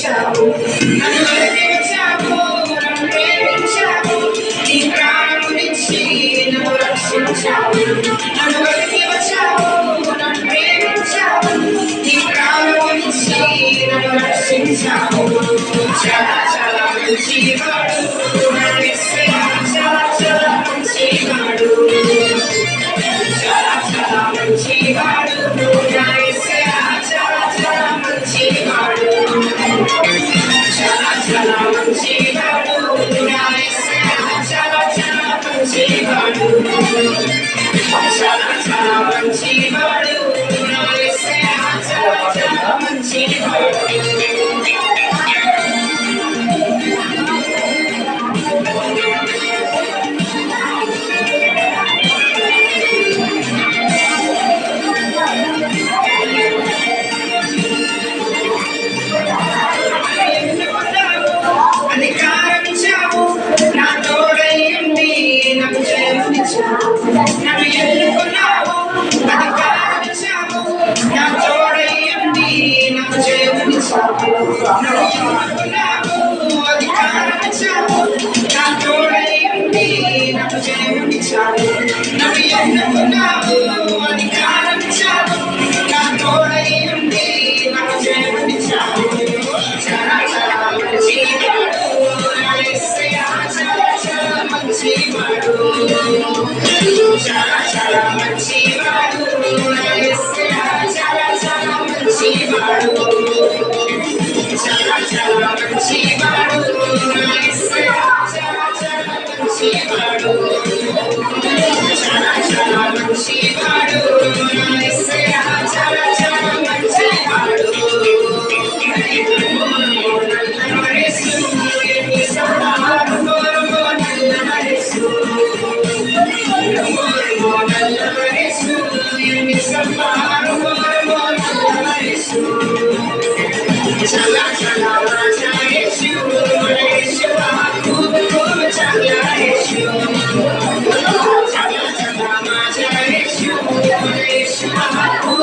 వచ్చావు నన్ను వెతికి వచ్చావు నన్ను ప్రేమించావు నీ ప్రాణమునిచ్చి నన్ను రక్షించావు నన్ను వెతికి వచ్చావు నన్ను ప్రేమించావు నీ ప్రాణమునిచ్చి నన్ను రక్షించావు చాలా చాలా మంచివాడు నా యేసయ్యా చాలా చాలా మంచివాడు చాలా చాలా మంచివాడు నా యేసయ్యా చాలా చాలా మంచివాడు చాలా చాలా మంచివాడు నా యేసయ్యా చాలా చాలా మంచివాడు చాలా చాలా మంచివాడు నా యేసయ్యా చాలా చాలా మంచివాడు నన్ను ఎన్నుకున్నావు అధికారమిచ్చావు నా తోడయ్యుండి నాకు జయమునిచ్చావు నన్ను ఎన్నుకున్నావు అధికారమిచ్చావు నా తోడయ్యుండి నాకు జయమునిచ్చావు నన్ను ఎన్నుకున్నావు అధికారమిచ్చావు నా తోడయ్యుండి నాకు జయమునిచ్చావు చాలా చాలా మంచివాడు నా యేసయ్యా చాలా చాలా మంచివాడు చాలా చాలా మంచివాడు నా యేసయ్యా చాలా చాలా మంచివాడు చాలా చాలా మంచివాడు నా యేసయ్యా చాలా చాలా మంచివాడు చాలా చాలా మంచివాడు నా యేసయ్యా చాలా చాలా మంచివాడు Chala chala macha Yesu, Yesu aku chala Yesu. Chala chala macha Yesu, Yesu aku